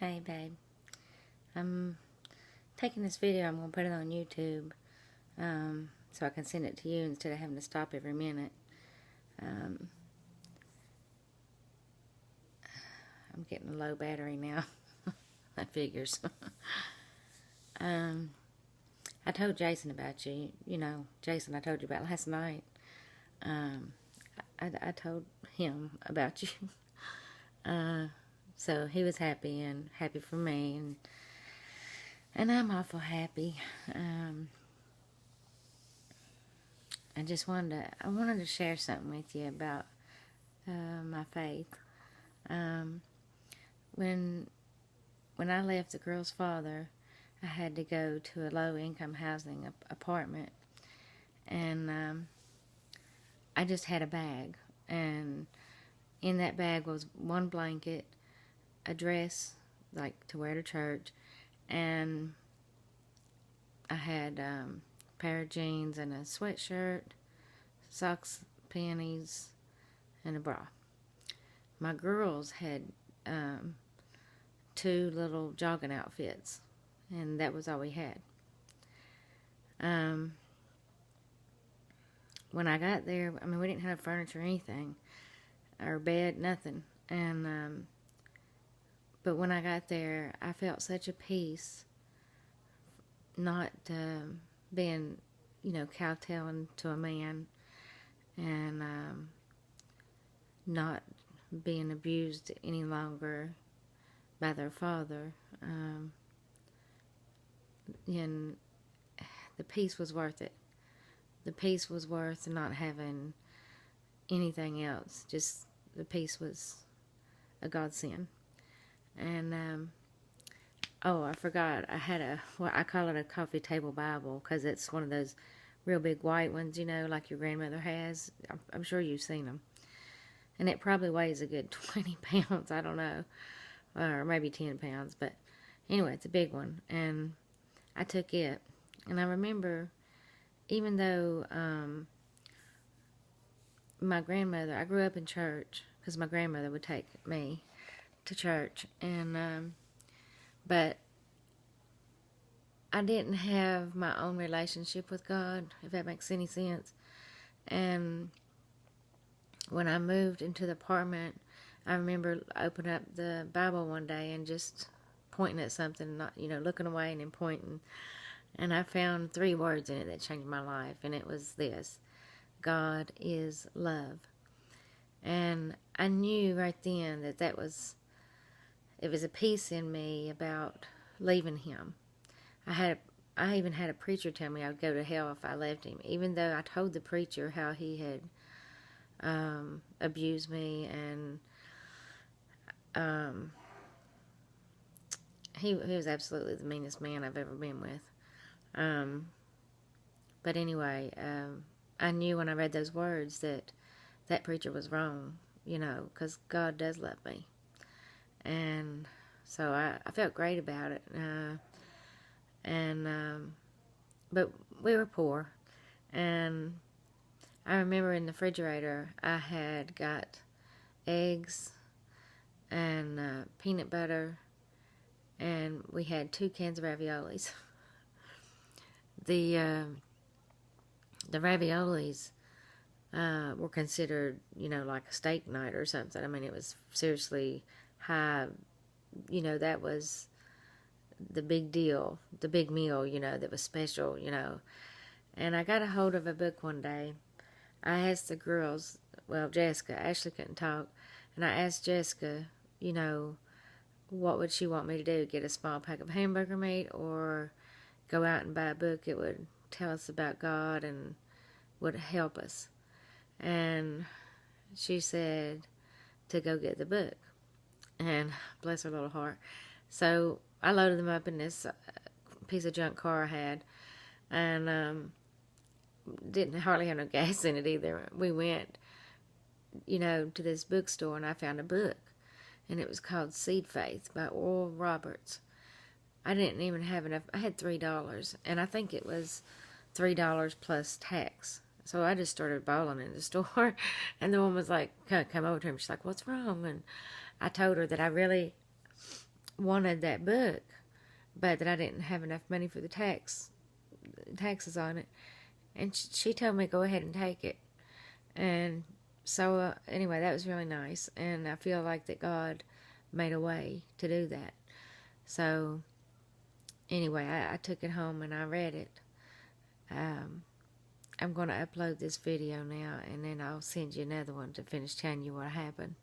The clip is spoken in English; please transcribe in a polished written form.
Hey babe, I'm taking this video, I'm going to put it on YouTube so I can send it to you instead of having to stop every minute. I'm getting a low battery now. That figures. I told Jason about you. You know, Jason I told you about last night. I told him about you. So he was happy and happy for me, and I'm awful happy. I wanted to share something with you about my faith. When I left the girl's father, I had to go to a low-income housing apartment, and I just had a bag, and in that bag was one blanket, a dress, like to wear to church, and I had a pair of jeans and a sweatshirt, socks, panties, and a bra. My girls had two little jogging outfits, and that was all we had. When I got there, I mean, we didn't have furniture or anything, or bed, nothing. And but when I got there, I felt such a peace, not being, kowtowing to a man, and not being abused any longer by their father. And the peace was worth it. The peace was worth not having anything else. Just the peace was a godsend. And I forgot, I had I call it a coffee table Bible, because it's one of those real big white ones, like your grandmother has. I'm sure you've seen them. And it probably weighs a good 20 pounds, I don't know, or maybe 10 pounds, but anyway, it's a big one. And I took it, and I remember, even though my grandmother, I grew up in church, because my grandmother would take me to church, and but I didn't have my own relationship with God, if that makes any sense. And when I moved into the apartment, I remember opening up the Bible one day and just pointing at something, not, looking away and then pointing. And I found 3 words in it that changed my life, and it was this: God is love. And I knew right then that it was a peace in me about leaving him. I even had a preacher tell me I would go to hell if I left him, even though I told the preacher how he had abused me, and he was absolutely the meanest man I've ever been with. But anyway, I knew when I read those words that preacher was wrong, because God does love me. And so I felt great about it. But we were poor. And I remember in the refrigerator, I had got eggs and peanut butter, and we had 2 cans of raviolis. The raviolis were considered, like a steak night or something. I mean, it was seriously high. That was the big deal, the big meal, that was special, And I got a hold of a book one day. I asked the girls, well, Jessica, Ashley couldn't talk, and I asked Jessica, what would she want me to do? Get a small pack of hamburger meat, or go out and buy a book that would tell us about God and would help us? And she said to go get the book. And bless her little heart. So I loaded them up in this piece of junk car I had, and didn't hardly have no gas in it either. We went, to this bookstore, and I found a book, and it was called Seed Faith by Oral Roberts. I didn't even have enough. I had $3, and I think it was $3 plus tax. So I just started bawling in the store, and the woman was like, come over to him. She's like, "What's wrong?" And I told her that I really wanted that book, but that I didn't have enough money for the taxes on it. And she told me go ahead and take it. And so anyway, that was really nice, and I feel like that God made a way to do that. So anyway, I took it home and I read it. I'm going to upload this video now, and then I'll send you another one to finish telling you what happened.